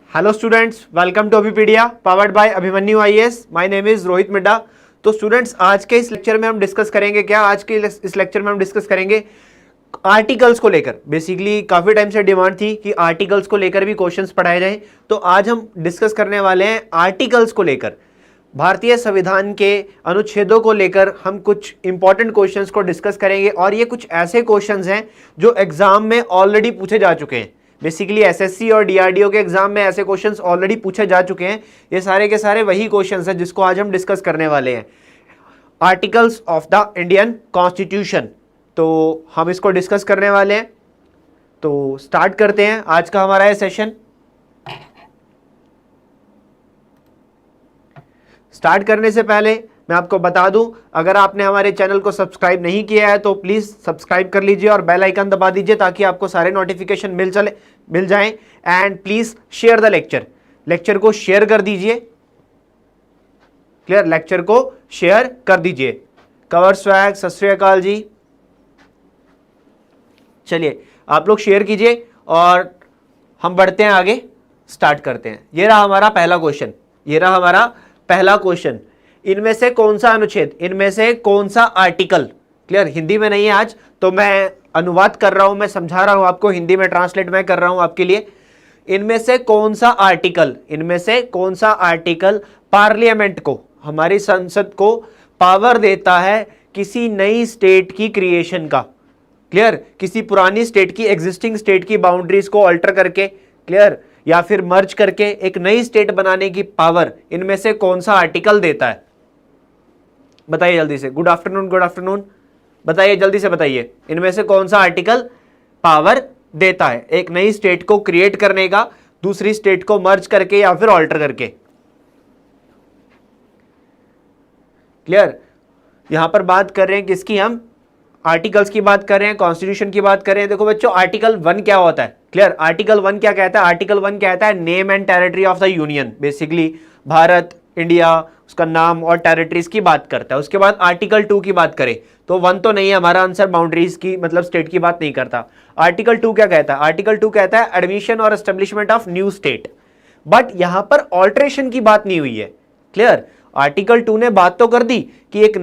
Hello students, welcome to Abhipedia powered by Abhimanyu IAS. My name is Rohit Midda. तो students, आज के इस लेक्चर में हम डिस्कस करेंगे क्या? आज के इस लेक्चर में हम डिस्कस करेंगे आर्टिकल्स को लेकर। बेसिकली काफी टाइम से डिमांड थी कि आर्टिकल्स को लेकर भी क्वेश्चंस पढ़ाए जाएं, तो आज हम डिस्कस करने वाले हैं आर्टिकल्स को लेकर। भारतीय संविधान के अनुच्छेदों को लेकर हम कुछ इंपॉर्टेंट क्वेश्चंस को डिस्कस करेंगे, और ये कुछ ऐसे क्वेश्चंस हैं जो एग्जाम में ऑलरेडी पूछे जा चुके हैं। बेसिकली एसएससी और डीआरडीओ के एग्जाम में ऐसे क्वेश्चंस ऑलरेडी पूछे जा चुके हैं। ये सारे के सारे वही क्वेश्चंस हैं जिसको आज हम डिस्कस करने वाले हैं, articles of the Indian constitution. तो हम इसको डिस्कस करने वाले हैं, तो स्टार्ट करते हैं आज का हमारा ये सेशन। स्टार्ट करने से पहले मैं आपको बता दूं, अगर आपने हमारे चैनल को सब्सक्राइब नहीं किया है तो प्लीज सब्सक्राइब कर लीजिए और बेल आइकन दबा दीजिए ताकि आपको सारे नोटिफिकेशन मिल जाएं। And please share the lecture को शेयर कर दीजिए। क्लियर? लेक्चर को शेयर कर दीजिए। कवर स्वैग, सत श्री अकाल जी। चलिए आप लोग शेयर कीजिए और हम बढ़ते हैं आगे, स्टार्ट करते हैं। ये रहा हमारा पहला क्वेश्चन। इनमें से कौन सा अनुच्छेद, इनमें से कौन सा आर्टिकल, क्लियर? हिंदी में नहीं है आज, तो मैं अनुवाद कर रहा हूं, मैं समझा रहा हूं आपको, हिंदी में ट्रांसलेट मैं कर रहा हूं आपके लिए। इनमें से कौन सा आर्टिकल पार्लियामेंट को, हमारी संसद को पावर देता है किसी नई स्टेट की क्रिएशन का? क्लियर? किसी पुरानी स्टेट की, एग्जिस्टिंग स्टेट की बाउंड्रीज को अल्टर करके, क्लियर, या फिर मर्ज करके एक नई स्टेट बनाने की पावर इनमें से कौन सा आर्टिकल देता है? बताइए जल्दी से। गुड आफ्टरनून, बताइए जल्दी से, बताइए इनमें से कौन सा आर्टिकल पावर देता है एक नई स्टेट को क्रिएट करने का, दूसरी स्टेट को मर्ज करके या फिर ऑल्टर करके? क्लियर? यहां पर बात कर रहे हैं किसकी? हम आर्टिकल्स की बात कर रहे हैं, कॉन्स्टिट्यूशन की बात कर रहे हैं। देखो बच्चों, आर्टिकल 1 क्या होता है? क्लियर? आर्टिकल 1 क्या कहता है? आर्टिकल 1 कहता है name and territory of the union. Basically Bharat, India, उसका नाम और टेरिटरीज की बात करता है। उसके बाद आर्टिकल 2 की बात करें तो 1 तो नहीं है हमारा आंसर, बाउंड्रीज की मतलब स्टेट की बात नहीं करता। आर्टिकल 2 क्या कहता है? आर्टिकल 2 कहता है एडमिशन और establishment of new state. But यहां पर ऑल्ट्रेशन की बात नहीं हुई है। क्लियर? आर्टिकल 2 ने बात तो कर दी कि एक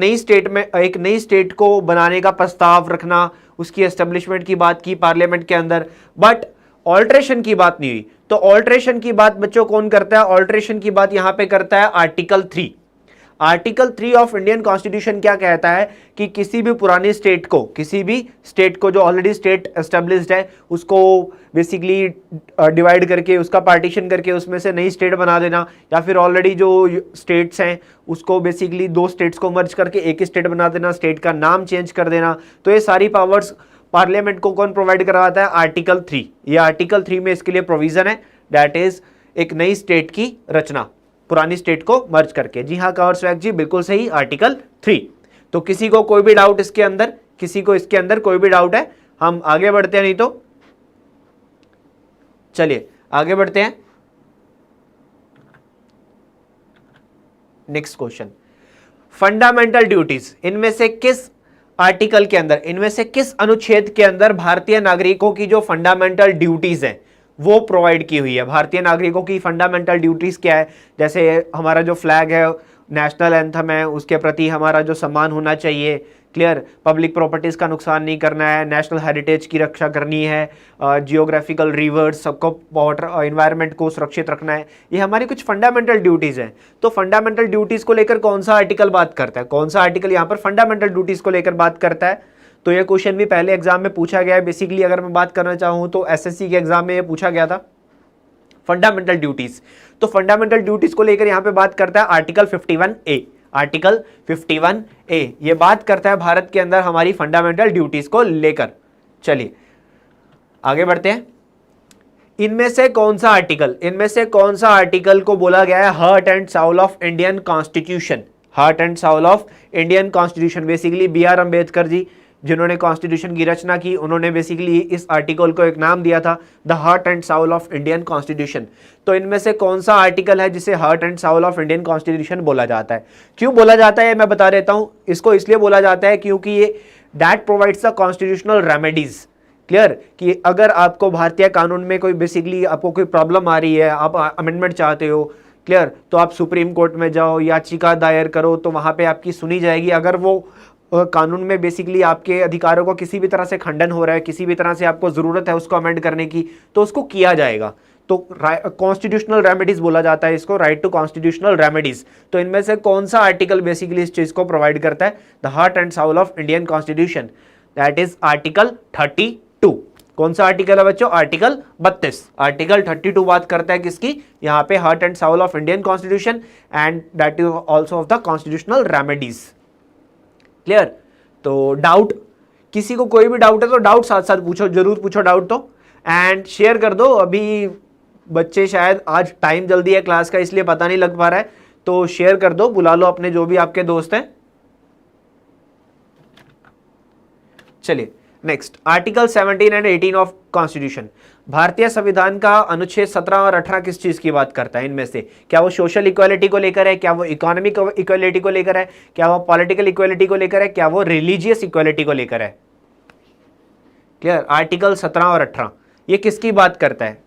नई स्टेट को बनाने का प्रस्ताव रखना, उसकी एस्टेब्लिशमेंट की बात की पार्लियामेंट के अंदर, बट ऑल्ट्रेशन की बात नहीं हुई। तो ऑल्ट्रेशन की बात बच्चों कौन करता है? ऑल्ट्रेशन की बात यहां पे करता है article 3। Article 3 of Indian constitution क्या कहता है कि किसी भी पुरानी स्टेट को, जो ऑलरेडी स्टेट एस्टेब्लिश्ड है, उसको बेसिकली डिवाइड करके, उसका पार्टीशन करके उसमें से नई स्टेट बना देना, या फिर ऑलरेडी जो स्टेट्स हैं उसको बेसिकली 2 स्टेट्स को मर्ज करके एक ही स्टेट बना देना, स्टेट का नाम चेंज कर देना। तो ये सारी पावर्स पार्लियामेंट को कौन प्रोवाइड करवाता है? आर्टिकल 3। ये आर्टिकल 3 में इसके लिए प्रोविजन है, दैट इज एक नई स्टेट की रचना, पुरानी स्टेट को मर्ज करके। जी हाँ कवर स्वैग जी, बिल्कुल सही, आर्टिकल 3। तो किसी को कोई भी डाउट इसके अंदर, कोई भी डाउट है? हम आगे बढ़ते हैं, नहीं तो चलिए आगे बढ़ते हैं। Next question, fundamental duties. इनमें से किस आर्टिकल के अंदर, इनमें से किस अनुच्छेद के अंदर भारतीय नागरिकों की जो फंडामेंटल ड्यूटीज हैं वो प्रोवाइड की हुई है? भारतीय नागरिकों की फंडामेंटल ड्यूटीज क्या है? जैसे हमारा जो फ्लैग है, नेशनल एंथम है, उसके प्रति हमारा जो सम्मान होना चाहिए। क्लियर? पब्लिक प्रॉपर्टीज का नुकसान नहीं करना है, नेशनल हेरिटेज की रक्षा करनी है, जियोग्राफिकल रिवर्स, सबको वाटर एनवायरनमेंट को सुरक्षित रखना है। ये हमारी कुछ फंडामेंटल ड्यूटीज हैं। तो फंडामेंटल ड्यूटीज को लेकर कौन सा आर्टिकल बात करता है? कौन सा आर्टिकल यहाँ पर फंडामेंटल ड्यूटीज को लेकर बात करता है? तो ये क्वेश्चन भी पहले एग्जाम में पूछा गया है। बेसिकली अगर मैं बात करना चाहूँ तो एसएससी के एग्जाम में ये पूछा गया था, फंडामेंटल ड्यूटीज। तो फंडामेंटल ड्यूटीज को लेकर यहां पे बात करता है आर्टिकल 51A। आर्टिकल 51A ये बात करता है भारत के अंदर हमारी फंडामेंटल ड्यूटीज को लेकर। चलिए आगे बढ़ते हैं। इनमें से कौन सा आर्टिकल को बोला गया है heart and soul of Indian constitution? Heart and soul of Indian constitution. Basically BR Ambedkar ji, जिन्होंने कॉन्स्टिट्यूशन की रचना की, उन्होंने बेसिकली इस आर्टिकल को एक नाम दिया था, the heart and soul of Indian constitution. तो इनमें से कौन सा आर्टिकल है जिसे heart and soul of Indian constitution बोला जाता है? क्यों बोला जाता है मैं बता देता हूं। इसको इसलिए बोला जाता है क्योंकि ये that provides the constitutional remedies. Clear, कि अगर आपको भारतीय कानून में कोई बेसिकली आपको कोई प्रॉब्लम आ रही है, आप अमेंडमेंट चाहते हो, क्लियर, तो आप सुप्रीम कोर्ट में जाओ, याचिका दायर करो, तो वहां पे आपकी सुनी जाएगी। अगर वो कानून में बेसिकली आपके अधिकारों को किसी भी तरह से खंडन हो रहा है, किसी भी तरह से आपको जरूरत है उसको अमेंड करने की, तो उसको किया जाएगा। तो कॉन्स्टिट्यूशनल रेमेडीज बोला जाता है इसको, राइट टू कॉन्स्टिट्यूशनल रेमेडीज। तो इनमें से कौन सा आर्टिकल बेसिकली इस चीज को प्रोवाइड करता है? The heart and soul of Indian constitution, that is article 32। कौन सा आर्टिकल है बच्चों? आर्टिकल 32। आर्टिकल 32 बात करता है किसकी? यहां पे heart and soul of Indian constitution and that is also of the constitutional remedies. Clear? तो डाउट, किसी को कोई भी डाउट है तो डाउट साथ साथ पूछो, जरूर पूछो डाउट तो, एंड शेयर कर दो। अभी बच्चे शायद आज टाइम जल्दी है क्लास का इसलिए पता नहीं लग पा रहा है, तो शेयर कर दो, बुला लो अपने जो भी आपके दोस्त हैं। चलिए next, article 17 and 18 of constitution. भारतीय संविधान का अनुच्छेद 17 और 18 किस चीज की बात करता है? इनमें से क्या वो सोशल इक्वालिटी को लेकर है, क्या वो इकोनॉमिक इक्वालिटी को लेकर है, क्या वो पॉलिटिकल इक्वालिटी को लेकर है, क्या वो रिलीजियस इक्वालिटी को लेकर है? क्लियर? आर्टिकल 17 और 18 ये किसकी बात करता है?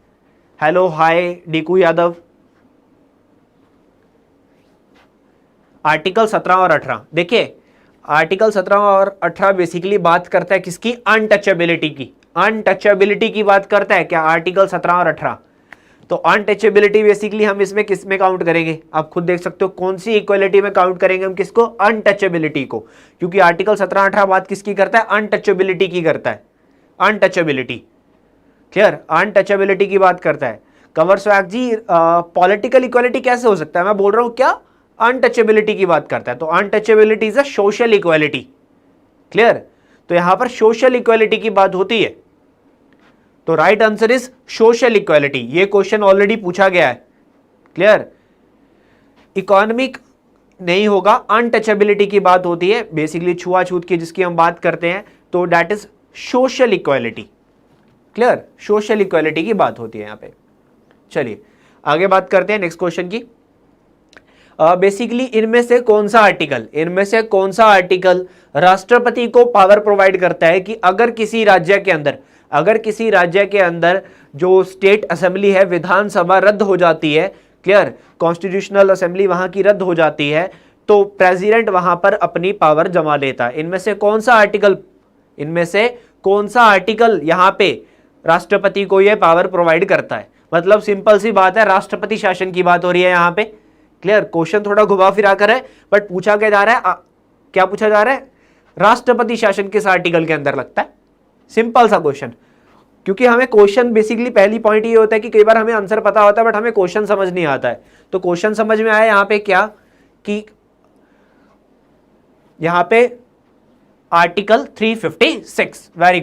हेलो, हाय डीकू यादव। आर्टिकल 17 और 18 देखिए, आर्टिकल 17 और 18 बेसिकली बात करता है किसकी? अनटचेबिलिटी की। अनटचेबिलिटी की बात करता है क्या आर्टिकल 17 और 18? तो अनटचेबिलिटी बेसिकली हम इसमें किस में काउंट करेंगे? आप खुद देख सकते हो कौन सी इक्वालिटी में काउंट करेंगे हम किसको? अनटचेबिलिटी को, क्योंकि आर्टिकल 17-18 बात किसकी करता है? अनटचेबिलिटी की करता है। Untouchability, clear? अनटचेबिलिटी की बात करता है। कंवर स्वैग जी, पॉलिटिकल इक्वालिटी कैसे हो सकता है? मैं बोल रहा हूं क्या अनटचेबिलिटी की बात करता है। तो untouchability is a social equality. Clear? तो यहां पर सोशल इक्वालिटी की बात होती है, तो right answer is social equality. ये क्वेश्चन ऑलरेडी पूछा गया है। क्लियर? इकोनॉमिक नहीं होगा, अनटचेबिलिटी की बात होती है बेसिकली, छुआछूत की जिसकी हम बात करते हैं, तो that is social equality. Clear? Social equality की बात होती है यहां पे। चलिए आगे बात करते हैं नेक्स्ट क्वेश्चन की। बेसिकली इनमें से कौन सा आर्टिकल राष्ट्रपति को पावर प्रोवाइड करता है कि अगर किसी राज्य के अंदर जो स्टेट असेंबली है, विधानसभा रद्द हो जाती है, क्लियर, कॉन्स्टिट्यूशनल असेंबली वहां की रद्द हो जाती है, तो प्रेसिडेंट वहां पर अपनी पावर जमा लेता है। इनमें से कौन सा आर्टिकल यहां पे राष्ट्रपति को यह पावर प्रोवाइड करता है? मतलब सिंपल सी बात है, राष्ट्रपति शासन की बात हो रही है यहां पे। क्लियर? क्वेश्चन थोड़ा घुमा फिरा कर है, बट पूछा क्या जा रहा है? क्या पूछा जा रहा है? राष्ट्रपति शासन किस आर्टिकल के अंदर लगता है? सिंपल सा क्वेश्चन, क्योंकि हमें क्वेश्चन बेसिकली पहली पॉइंट ये होता है कि कई बार हमें आंसर पता होता है बट हमें क्वेश्चन समझ नहीं आता है। तो क्वेश्चन समझ में आया यहां पे क्या कि यहां पे आर्टिकल 356, वेरी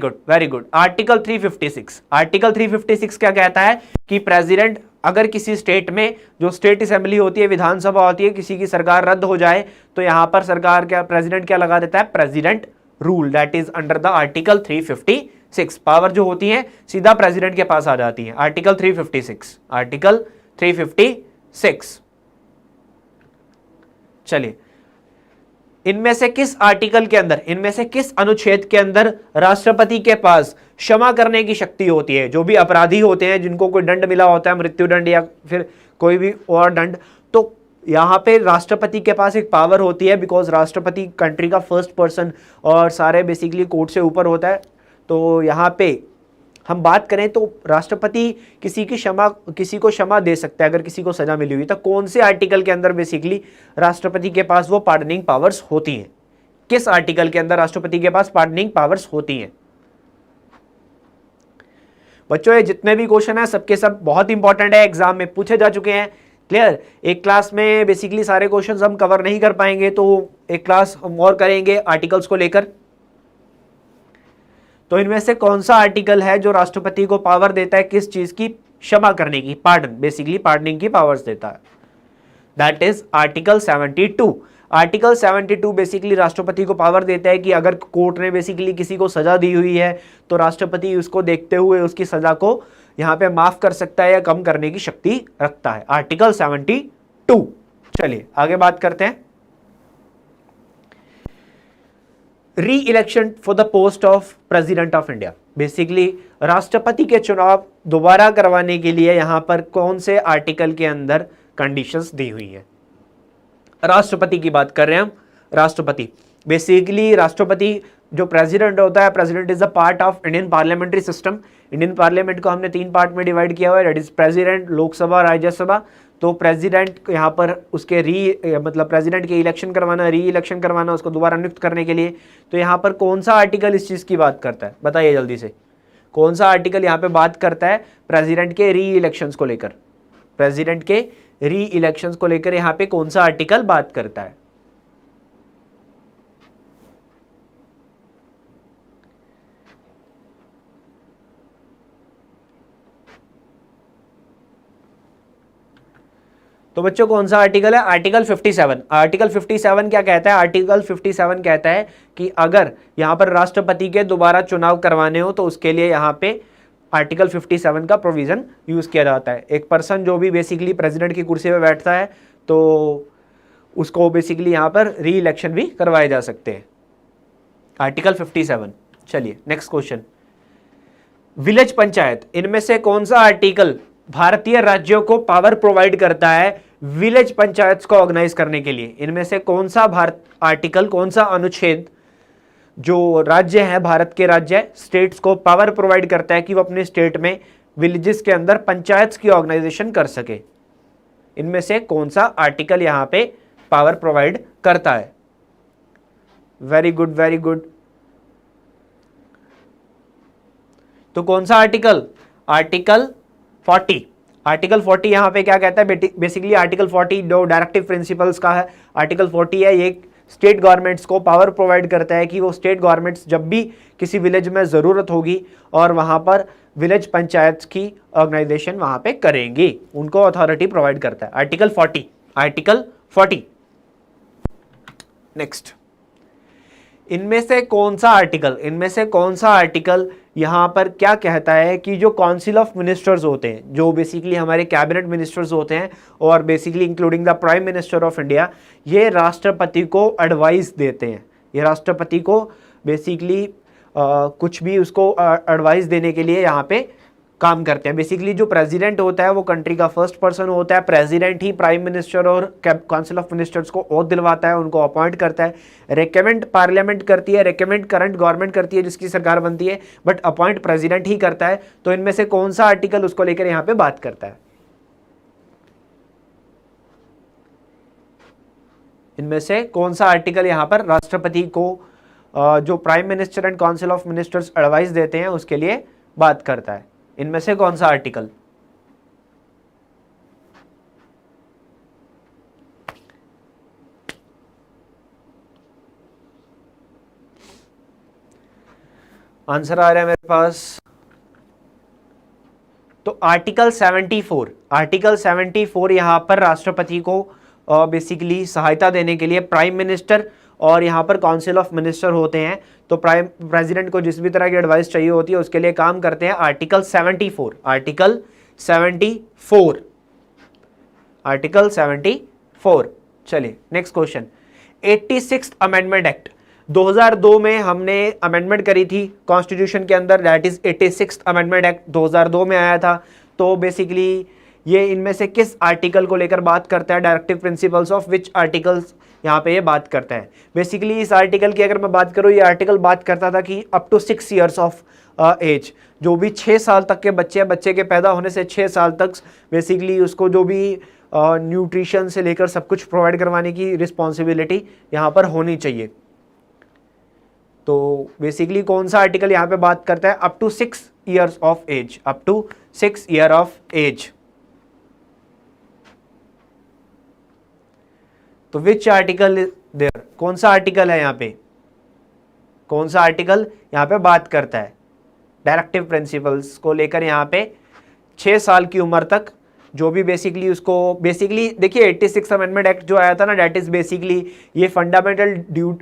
गुड, आर्टिकल 356 क्या कहता है कि प्रेसिडेंट अगर किसी स्टेट में जो स्टेट असेंबली होती है, विधानसभा होती है, किसी की सरकार रद्द हो जाए, तो यहां पर प्रेसिडेंट क्या लगा देता है? President rule, that is under the article 356। Power जो होती है सीधा प्रेसिडेंट के पास आ जाती है। आर्टिकल 356। चलिए, इनमें से किस अनुच्छेद के अंदर राष्ट्रपति के पास क्षमा करने की शक्ति होती है? जो भी अपराधी होते हैं, जिनको कोई दंड मिला होता है, मृत्यु दंड या फिर कोई भी और दंड, तो यहां पे राष्ट्रपति के पास एक पावर होती है, बिकॉज राष्ट्रपति कंट्री का फर्स्ट पर्सन और सारे बेसिकली कोर्ट से ऊपर होता है। तो यहां पे हम बात करें तो राष्ट्रपति किसी को क्षमा दे सकता है अगर किसी को सजा मिली हुई। तो कौन से आर्टिकल के अंदर बेसिकली राष्ट्रपति के पास वो पार्डनिंग पावर्स होती हैं? किस आर्टिकल के अंदर राष्ट्रपति के पास पार्डनिंग पावर्स होती हैं? बच्चों ये जितने भी क्वेश्चन है सबके सब बहुत इंपॉर्टेंट है, एग्जाम में पूछे जा चुके हैं। क्लियर? एक क्लास में बेसिकली सारे क्वेश्चंस हम कवर नहीं कर पाएंगे, तो एक क्लास हम और करेंगे आर्टिकल्स को लेकर। तो इनमें से कौन सा आर्टिकल है जो राष्ट्रपति को पावर देता है किस चीज की? क्षमा करने की, पार्डन, बेसिकली पार्डनिंग की पावर्स देता है। That is article 72। Article 72 basically राष्ट्रपति को पावर देता है कि अगर कोर्ट ने बेसिकली किसी को सजा दी हुई है तो राष्ट्रपति उसको देखते हुए उसकी सजा को यहां पे माफ कर सकता है या कम करने की शक्ति रखता है। आर्टिकल 72। चलिए आगे बात करते हैं। री election for the post of president of India. Basically राष्ट्रपति के चुनाव दोबारा करवाने के लिए यहां पर कौन से आर्टिकल के अंदर कंडीशंस दी हुई है? राष्ट्रपति की बात कर रहे हैं हम। राष्ट्रपति बेसिकली राष्ट्रपति जो प्रेसिडेंट होता है, president is a part of Indian parliamentary system. Indian parliament को हमने 3 पार्ट में डिवाइड किया हुआ है, that is president, Lok Sabha, Rajya Sabha. तो प्रेसिडेंट यहाँ पर उसके मतलब प्रेसिडेंट के इलेक्शन करवाना, री इलेक्शन करवाना, उसको दोबारा नियुक्त करने के लिए। तो यहाँ पर कौन सा आर्टिकल इस चीज़ की बात करता है, बताइए जल्दी से। कौन सा आर्टिकल यहाँ पे बात करता है प्रेसिडेंट के री इलेक्शंस को लेकर? प्रेसिडेंट के री इलेक्शंस को लेकर यहाँ पे कौन सा आर्टिकल बात करता है? तो बच्चों कौन सा आर्टिकल है? आर्टिकल 57। आर्टिकल 57 क्या कहता है? आर्टिकल 57 कहता है कि अगर यहां पर राष्ट्रपति के दोबारा चुनाव करवाने हो तो उसके लिए यहां पे आर्टिकल 57 का प्रोविजन यूज किया जाता है। एक पर्सन जो भी बेसिकली प्रेसिडेंट की कुर्सी पे बैठता है तो उसको बेसिकली यहां पर री इलेक्शन भी करवाए जा सकते हैं। आर्टिकल 57। चलिए नेक्स्ट क्वेश्चन, विलेज पंचायत, इनमें से कौन सा आर्टिकल भारतीय राज्यों को पावर प्रोवाइड करता है विलेज पंचायत को ऑर्गेनाइज करने के लिए? इनमें से कौन सा आर्टिकल, कौन सा अनुच्छेद जो राज्य है, भारत के राज्य स्टेट्स को पावर प्रोवाइड करता है कि वो अपने स्टेट में विलेजेस के अंदर पंचायत की ऑर्गेनाइजेशन कर सके? इनमें से कौन सा आर्टिकल यहां पे पावर प्रोवाइड करता है? Very good, very good. तो कौन सा आर्टिकल? आर्टिकल 40। आर्टिकल 40 यहां पे क्या कहता है? बेसिकली आर्टिकल 40 जो डायरेक्टिव प्रिंसिपल्स का है, आर्टिकल 40 है, ये स्टेट गवर्नमेंट्स को पावर प्रोवाइड करता है कि वो स्टेट गवर्नमेंट्स जब भी किसी विलेज में ज़रूरत होगी और वहां पर विलेज पंचायत की ऑर्गेनाइजेशन वहां पे करेंगी, उनको अथॉरिटी प्रोवाइड करता है। Article 40, article 40। नेक्स्ट, इनमें से कौन सा आर्टिकल, इनमें से कौन सा आर्टिकल यहां पर क्या कहता है कि जो काउंसिल ऑफ मिनिस्टर्स होते हैं, जो बेसिकली हमारे कैबिनेट मिनिस्टर्स होते हैं और basically including the prime minister of India, ये राष्ट्रपति को एडवाइस देते हैं। ये राष्ट्रपति को बेसिकली कुछ भी उसको एडवाइस देने के लिए यहाँ पे काम करते हैं। बेसिकली जो प्रेसिडेंट होता है वो कंट्री का फर्स्ट पर्सन होता है। प्रेसिडेंट ही प्राइम मिनिस्टर और काउंसिल ऑफ मिनिस्टर्स को ओथ दिलवाता है, उनको अपॉइंट करता है। रेकमेंड पार्लियामेंट करती है, रेकमेंड करंट गवर्नमेंट करती है जिसकी सरकार बनती है, बट अपॉइंट प्रेसिडेंट ही करता है। तो इनमें से कौन सा आर्टिकल उसको लेकर यहाँ पे बात करता है? इनमें से कौन सा आर्टिकल यहाँ पर राष्ट्रपति को जो prime minister and council of ministers advice देते हैं उसके लिए बात करता है? इनमें से कौन सा आर्टिकल? आंसर आ रहा है मेरे पास। तो आर्टिकल 74, आर्टिकल 74 यहां पर राष्ट्रपति को बेसिकली सहायता देने के लिए प्राइम मिनिस्टर और यहाँ पर काउंसिल ऑफ मिनिस्टर होते हैं, तो प्रेसिडेंट को जिस भी तरह की एडवाइस चाहिए होती है उसके लिए काम करते हैं। Article 74, article 74, article 74। चलिए next question, 86th amendment act 2002 में हमने अमेंडमेंट करी थी कॉन्स्टिट्यूशन के अंदर, that is 86th amendment act 2002 में आया था। तो बेसिकली ये इनमें से किस आर्टिकल को लेकर बात करता है? Directive principles of which articles यहाँ पे ये बात करता है? बेसिकली इस आर्टिकल की अगर मैं बात करूँ, ये आर्टिकल बात करता था कि up to 6 years of age, जो भी 6 साल तक के बच्चे हैं, बच्चे के पैदा होने से 6 साल तक बेसिकली उसको जो भी न्यूट्रिशन से लेकर सब कुछ प्रोवाइड करवाने की रिस्पॉन्सिबिलिटी यहाँ पर होनी चाहिए। तो बेसिकली कौन सा आर्टिकल यहाँ पे बात करता है? Up to 6 years of age, up to 6 year of age. तो विच आर्टिकल देयर, कौन सा आर्टिकल है यहाँ पे? कौन सा आर्टिकल यहाँ पे बात करता है डायरेक्टिव प्रिंसिपल्स को लेकर? यहाँ पे 6 साल की उम्र तक जो भी बेसिकली उसको, बेसिकली देखिए 86 अमेंडमेंट एक्ट जो आया था ना, दैट इज बेसिकली ये फंडामेंटल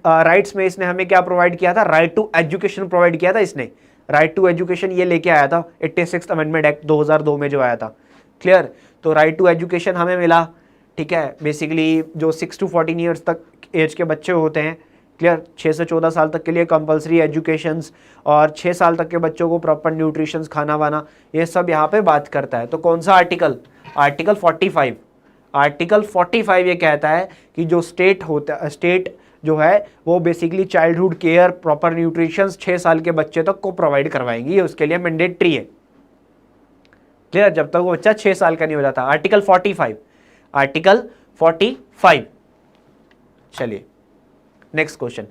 राइट्स में इसने हमें क्या प्रोवाइड किया था? राइट टू एजुकेशन प्रोवाइड किया था इसने। राइट टू एजुकेशन ये लेके आया था 86 अमेंडमेंट एक्ट 2002 में जो आया था। क्लियर? तो राइट टू एजुकेशन हमें मिला, ठीक है। बेसिकली जो 6 to 14 years तक एज के बच्चे होते हैं, क्लियर, 6 से 14 साल तक के लिए कंपलसरी एजुकेशंस और 6 साल तक के बच्चों को प्रॉपर न्यूट्रिशंस खाना वाना, ये सब यहाँ पे बात करता है। तो कौन सा आर्टिकल? आर्टिकल 45। आर्टिकल 45 ये कहता है कि जो स्टेट जो है वो basically childhood care, proper nutrition 6 साल के बच्चे तक को प्रोवाइड करवाएंगी, उसके लिए मैंडेटरी है। क्लियर, जब तक वो बच्चा 6 साल का नहीं हो जाता। Article 45, article 45। चलिए नेक्स्ट क्वेश्चन,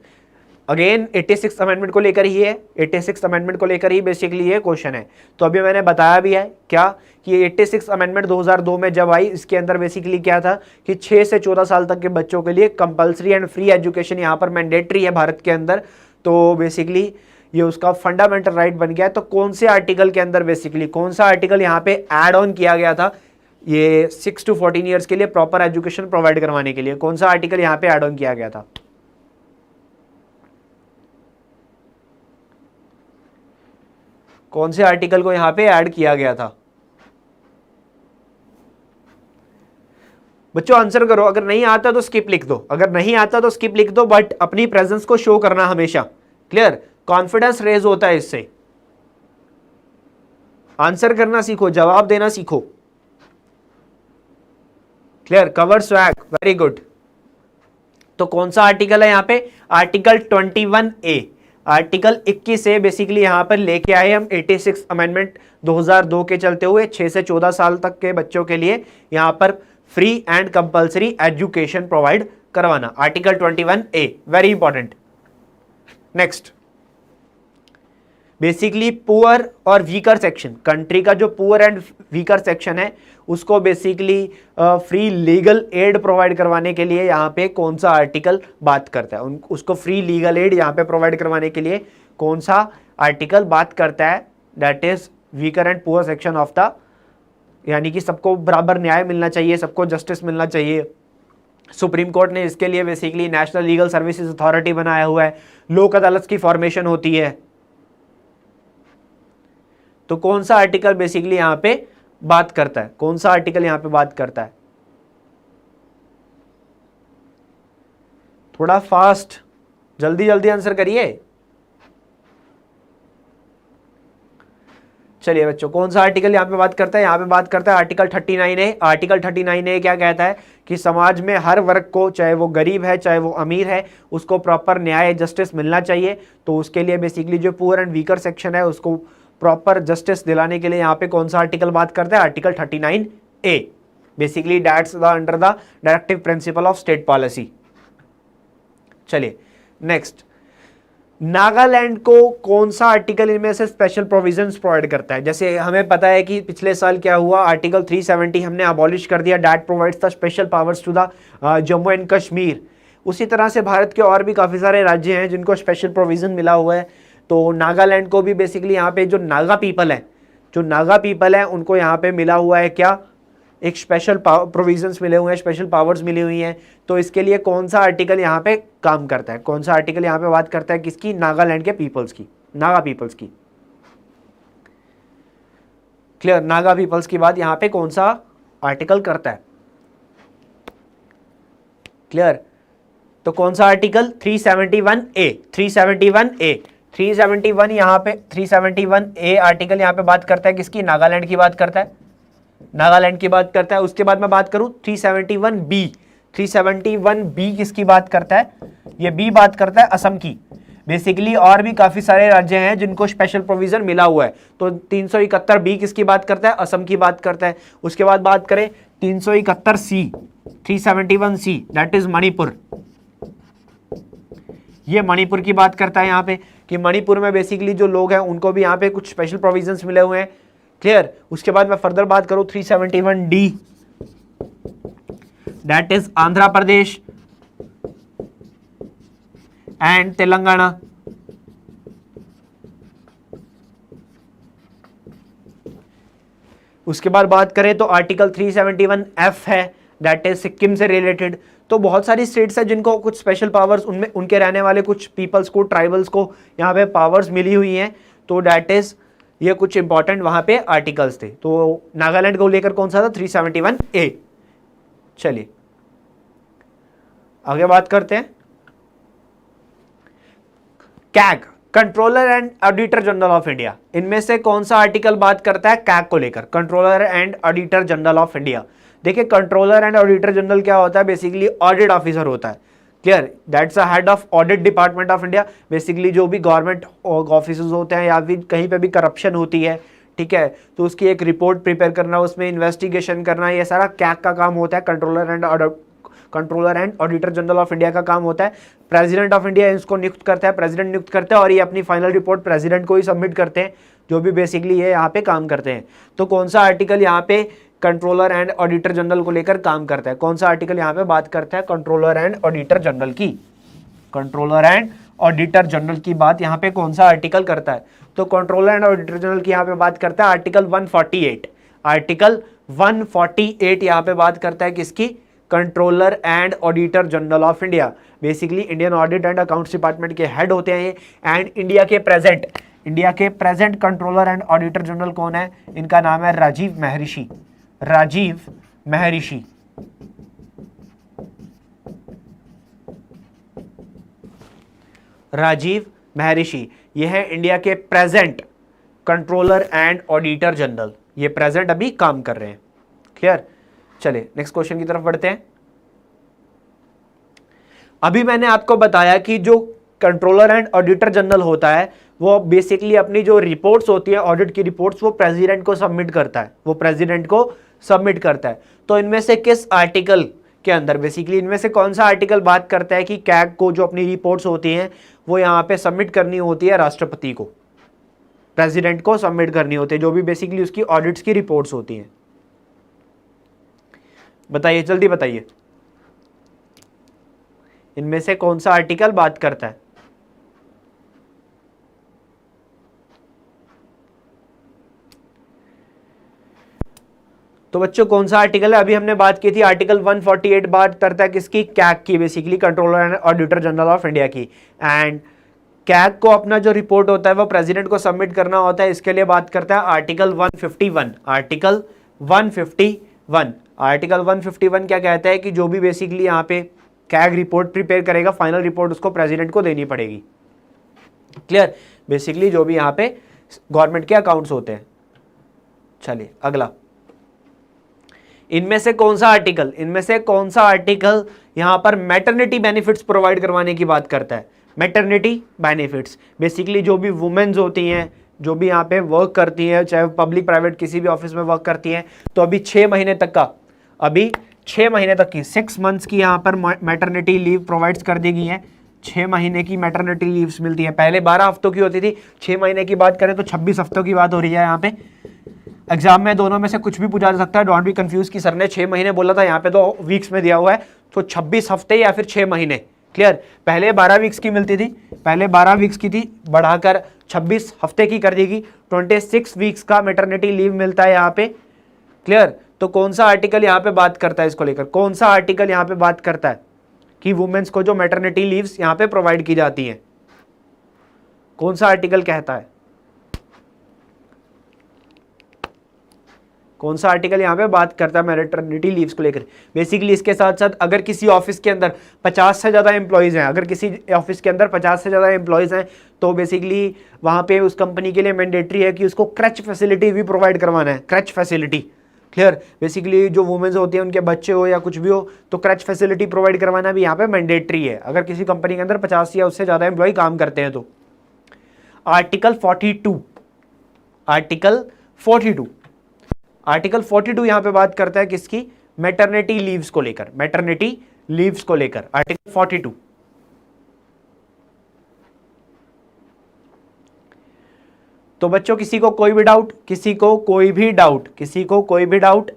अगेन 86 अमेंडमेंट को लेकर ही है, 86 अमेंडमेंट को लेकर ही बेसिकली ये क्वेश्चन है। तो अभी मैंने बताया भी है क्या कि 86 अमेंडमेंट 2002 में जब आई, इसके अंदर बेसिकली क्या था कि 6 से 14 साल तक के बच्चों के लिए कंपलसरी एंड फ्री एजुकेशन यहाँ पर मैंडेटरी है भारत के अंदर। तो बेसिकली ये उसका फंडामेंटल राइट बन गया है। तो कौन से आर्टिकल के अंदर बेसिकली कौन सा आर्टिकल यहाँ पे ऐड ऑन किया गया था ये 6 to 14 ईयर्स के लिए प्रॉपर एजुकेशन प्रोवाइड करवाने के लिए? कौन सा आर्टिकल यहाँ पे ऐड ऑन किया गया था? कौन से आर्टिकल को यहां पे ऐड किया गया था? बच्चों आंसर करो, अगर नहीं आता तो स्किप लिख दो, अगर नहीं आता तो स्किप लिख दो, बट अपनी प्रेजेंस को शो करना हमेशा। क्लियर, कॉन्फिडेंस रेज होता है इससे। आंसर करना सीखो, जवाब देना सीखो। Clear, cover swag, very good. तो कौन सा आर्टिकल है यहां पे? Article 21A। आर्टिकल 21 से बेसिकली यहां पर लेके आए हम 86 अमेंडमेंट 2002 के चलते हुए 6 से 14 साल तक के बच्चों के लिए यहां पर free and compulsory education provide करवाना। Article 21A, very important. Next, basically poor और वीकर सेक्शन, कंट्री का जो पुअर एंड वीकर सेक्शन है उसको basically free legal aid provide करवाने के लिए यहाँ पे कौन सा आर्टिकल बात करता है? उसको फ्री लीगल एड यहाँ पे प्रोवाइड करवाने के लिए कौन सा आर्टिकल बात करता है? That is weaker and poor section of the, यानी कि सबको बराबर न्याय मिलना चाहिए, सबको जस्टिस मिलना चाहिए। सुप्रीम कोर्ट ने इसके लिए basically national legal services authority बनाया हुआ है, लोक अदालत की फॉर्मेशन होती है। तो कौन सा आर्टिकल बेसिकली यहां पे बात करता है? कौन सा आर्टिकल यहां पे बात करता है? थोड़ा फास्ट, जल्दी जल्दी आंसर करिए। चलिए बच्चों, कौन सा आर्टिकल यहां पे बात करता है? यहां पे बात करता है आर्टिकल 39A। आर्टिकल 39A क्या कहता है कि समाज में हर वर्ग को, चाहे वो गरीब है चाहे वो अमीर है, उसको प्रॉपर न्याय जस्टिस मिलना चाहिए। तो उसके लिए बेसिकली जो पुअर एंड वीकर सेक्शन है उसको प्रॉपर जस्टिस दिलाने के लिए यहाँ पे कौन सा आर्टिकल बात करता है? Article 39A। Basically that's the under the directive principle of state policy. चलिए नेक्स्ट, नागालैंड को कौन सा आर्टिकल इनमें से स्पेशल प्रोविजंस प्रोवाइड करता है? जैसे हमें पता है कि पिछले साल क्या हुआ, आर्टिकल 370 हमने अबॉलिश कर दिया, that provides the special powers to the Jammu and Kashmir. उसी तरह से भारत के और भी काफी सारे राज्य हैं जिनको स्पेशल प्रोविजन मिला हुआ है। तो नागालैंड को भी बेसिकली यहाँ पे जो नागा पीपल है उनको यहाँ पे मिला हुआ है क्या? एक स्पेशल प्रोविजंस मिले हुए हैं, स्पेशल पावर्स मिली हुई हैं। तो इसके लिए कौन सा आर्टिकल यहाँ पे काम करता है? कौन सा आर्टिकल यहाँ पे बात करता है किसकी? नागालैंड के पीपल्स की, नागा पीपल्स की। क्लियर, नागा पीपल्स की बात यहाँ पे कौन सा आर्टिकल करता है? क्लियर, तो कौन सा आर्टिकल? 371A। 371 यहाँ पे 371A आर्टिकल यहाँ पे बात करता है किसकी? नागालैंड की बात करता है, नागालैंड की बात करता है। उसके बाद मैं बात करूं 371B। 371B किसकी बात करता है? ये B बात करता है असम की। बेसिकली और भी काफी सारे राज्य हैं जिनको स्पेशल प्रोविजन मिला हुआ है। तो 371B किसकी बात करता है? असम की बात करता है। उसके बाद बात करें 371C, 371C that is Manipur. ये मणिपुर की बात करता है यहाँ पे कि मणिपुर में बेसिकली जो लोग हैं उनको भी यहाँ पे कुछ स्पेशल प्रोविजंस मिले हुए हैं। क्लियर, उसके बाद मैं फर्दर बात करूं 371D that is Andhra Pradesh and Telangana. उसके बाद बात करें तो आर्टिकल 371F है, दैट इज सिक्किम से रिलेटेड। तो बहुत सारी स्टेट्स है जिनको कुछ स्पेशल पावर्स, उनमें उनके रहने वाले कुछ पीपल्स को, ट्राइबल्स को यहाँ पे पावर्स मिली हुई हैं। तो दैट इज ये कुछ इंपॉर्टेंट वहां पे आर्टिकल्स थे। तो नागालैंड को लेकर कौन सा था? 371A। चलिए आगे बात करते हैं। CAG, controller and auditor general of India, इनमें से कौन सा आर्टिकल बात करता है कैग को लेकर? Controller and auditor general of India. देखिए कंट्रोलर एंड ऑडिटर जनरल क्या होता है? बेसिकली ऑडिट ऑफिसर होता है। Clear, that's a head of audit department of India. Basically जो भी गवर्नमेंट ऑफिसर्स होते हैं या फिर कहीं पे भी करप्शन होती है, ठीक है, तो उसकी एक रिपोर्ट प्रिपेयर करना, उसमें इन्वेस्टिगेशन करना, ये सारा कैग का काम होता है। Controller and auditor general of India का काम होता है। प्रेसिडेंट ऑफ इंडिया इसको नियुक्त करता है, प्रेसिडेंट नियुक्त करता है और ये अपनी फाइनल रिपोर्ट प्रेसिडेंट को ही सबमिट करते हैं, जो भी बेसिकली ये यहाँ पे काम करते हैं। तो कौन सा आर्टिकल यहाँ पे कंट्रोलर एंड ऑडिटर जनरल को लेकर काम करता है? कौन सा आर्टिकल यहाँ पे बात करता है कंट्रोलर एंड ऑडिटर जनरल की? कंट्रोलर एंड ऑडिटर जनरल की बात यहाँ पे कौन सा आर्टिकल करता है? तो कंट्रोलर एंड ऑडिटर जनरल की यहाँ पे बात करता है आर्टिकल 148। आर्टिकल 148 यहाँ पे बात करता है किसकी? Controller and auditor general of India. Basically Indian audit and accounts department के हेड होते हैं एंड इंडिया के present controller and auditor general कौन है? इनका नाम है राजीव महर्षि। राजीव महर्षि। राजीव महर्षि ये है इंडिया के present controller and auditor general. ये प्रेजेंट अभी काम कर रहे हैं। क्लियर? चलिए नेक्स्ट क्वेश्चन की तरफ बढ़ते हैं। अभी मैंने आपको बताया कि जो कंट्रोलर एंड ऑडिटर जनरल होता है वो बेसिकली अपनी जो रिपोर्ट्स होती है, ऑडिट की रिपोर्ट्स, वो प्रेसिडेंट को सबमिट करता है। तो इनमें से किस आर्टिकल के अंदर, बेसिकली इनमें से कौन सा आर्टिकल बात करता है कि कैग को जो अपनी रिपोर्ट्स होती हैं वो यहाँ पे सबमिट करनी होती है राष्ट्रपति को, प्रेसिडेंट को सबमिट करनी होती है, जो भी बेसिकली उसकी ऑडिट्स की रिपोर्ट्स होती हैं? बताइए, जल्दी बताइए, इनमें से कौन सा आर्टिकल बात करता है? तो बच्चों कौन सा आर्टिकल है? अभी हमने बात की थी आर्टिकल 148 बात करता है किसकी? कैग की, basically controller and auditor general of India की। एंड कैग को अपना जो रिपोर्ट होता है वो प्रेसिडेंट को सबमिट करना होता है, इसके लिए बात करता है आर्टिकल 151। आर्टिकल 151 क्या कहता है कि जो भी बेसिकली यहाँ पे कैग रिपोर्ट प्रिपेयर करेगा, फाइनल रिपोर्ट उसको प्रेसिडेंट को देनी पड़ेगी। क्लियर? बेसिकली जो भी यहाँ पे गवर्नमेंट के अकाउंट्स होते हैं। चलिए अगला, इनमें से कौन सा आर्टिकल यहां पर मैटरनिटी बेनिफिट्स प्रोवाइड करवाने की बात करता है? मैटरनिटी बेनिफिट्स, बेसिकली जो भी वुमेन्स होती हैं, जो भी यहाँ पे वर्क करती हैं, चाहे पब्लिक प्राइवेट किसी भी ऑफिस में वर्क करती हैं, तो अभी 6 महीने तक की 6 मंथ्स की यहाँ पर मैटरनिटी लीव प्रोवाइड्स कर दी गई है। 6 महीने की मैटरनिटी लीव्स मिलती है। पहले 12 हफ्तों की होती थी, 6 महीने की बात करें तो 26 हफ्तों की बात हो रही है। यहाँ पे एग्जाम में दोनों में से कुछ भी पूछा जा सकता है, डोंट बी कंफ्यूज कि सर ने 6 महीने बोला था, यहाँ पे तो वीक्स में दिया हुआ है, तो 26 हफ्ते या फिर 6 महीने। क्लियर? पहले 12 वीक्स की मिलती थी, बढ़ाकर 26 हफ्ते की कर देगी। 26 वीक्स का मैटरनिटी लीव मिलता है यहाँ पे। क्लियर? तो कौन सा आर्टिकल यहाँ पे बात करता है इसको लेकर? कौन सा आर्टिकल यहाँ पे बात करता है कि वुमेन्स को जो मैटरनिटी लीव्स यहाँ पे प्रोवाइड की जाती हैं? कौन सा आर्टिकल कहता है? कौन सा आर्टिकल यहाँ पे बात करता है मैटरनिटी लीव्स को लेकर? बेसिकली इसके साथ साथ अगर किसी ऑफिस के अंदर 50 से ज़्यादा एम्प्लॉयज़ हैं, तो बेसिकली वहाँ पे उस कंपनी के लिए मैंडेटरी है कि उसको क्रच फैसिलिटी भी प्रोवाइड करवाना है। Crèche facility, clear? बेसिकली जो वुमेन्स होती हैं, उनके बच्चे हो या कुछ भी हो, तो क्रच फैसिलिटी प्रोवाइड करवाना भी यहाँ पे मैंडेटरी है, अगर किसी कंपनी के अंदर 50 या उससे ज़्यादा एम्प्लॉय काम करते हैं तो। आर्टिकल 42 यहां पे बात करता है किसकी? मैटरनिटी लीव्स को लेकर। आर्टिकल 42। तो बच्चों किसी को कोई भी डाउट?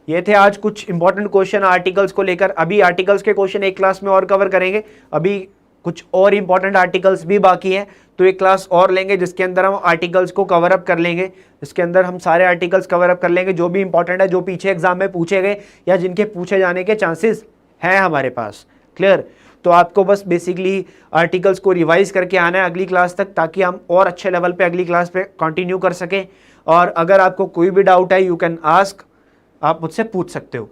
ये थे आज कुछ इंपॉर्टेंट क्वेश्चन आर्टिकल्स को लेकर। अभी आर्टिकल्स के क्वेश्चन एक क्लास में और कवर करेंगे, अभी कुछ और इंपॉर्टेंट आर्टिकल्स भी बाकी है, तो एक क्लास और लेंगे जिसके अंदर हम आर्टिकल्स को कवर अप कर लेंगे। इसके अंदर हम सारे आर्टिकल्स कवर अप कर लेंगे जो भी इंपॉर्टेंट है, जो पीछे एग्जाम में पूछे गए या जिनके पूछे जाने के चांसेस हैं हमारे पास। क्लियर? तो आपको बस बेसिकली आर्टिकल्स को रिवाइज करके आना है अगली क्लास तक, ताकि हम और अच्छे लेवल पे अगली क्लास पे कंटिन्यू कर सकें। और अगर आपको कोई भी डाउट है, यू कैन आस्क, आप मुझसे पूछ सकते हो,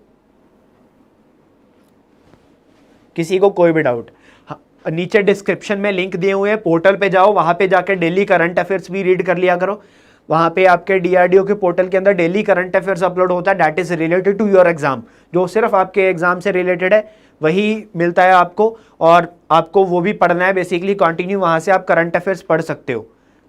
किसी को कोई भी डाउट। नीचे डिस्क्रिप्शन में लिंक दिए हुए हैं, पोर्टल पे जाओ, वहां पे जाकर डेली करंट अफेयर्स भी रीड कर लिया करो। वहां पे आपके डीआरडीओ के पोर्टल के अंदर डेली करंट अफेयर्स अपलोड होता है, that is related to your exam, जो सिर्फ आपके एग्जाम से रिलेटेड है वही मिलता है आपको, और आपको वो भी पढ़ना है बेसिकली कंटिन्यू, वहां से आप करंट अफेयर्स पढ़ सकते हो।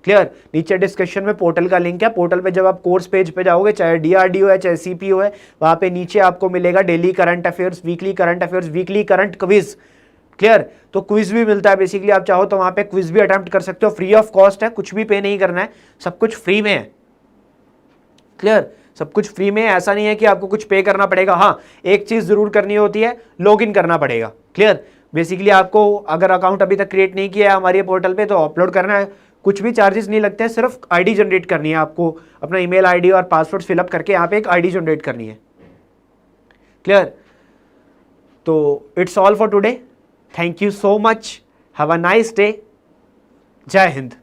क्लियर? नीचे डिस्क्रिप्शन में पोर्टल का लिंक है, पोर्टल पे जब आप कोर्स पेज पे जाओगे, चाहे डीआरडीओ है चाहे सीपीओ है, वहां पे नीचे आपको मिलेगा daily current affairs, weekly current affairs, weekly current quiz. Clear? तो क्विज भी मिलता है बेसिकली, आप चाहो तो वहां पे क्विज भी अटेम्प्ट कर सकते हो, फ्री ऑफ कॉस्ट है, कुछ भी पे नहीं करना है, सब कुछ फ्री में है। क्लियर? सब कुछ फ्री में है, ऐसा नहीं है कि आपको कुछ पे करना पड़ेगा। हाँ, एक चीज जरूर करनी होती है, लॉग इन करना पड़ेगा। क्लियर? बेसिकली आपको अगर अकाउंट अभी तक क्रिएट नहीं किया है हमारे पोर्टल पे तो अपलोड करना है, कुछ भी चार्जेस नहीं लगते हैं, सिर्फ आईडी जनरेट करनी है आपको, अपना ईमेल आईडी और पासवर्ड फिलअप करके यहाँ पे एक आईडी जनरेट करनी है। क्लियर? तो it's all for today, thank you so much, have a nice day, जय हिंद।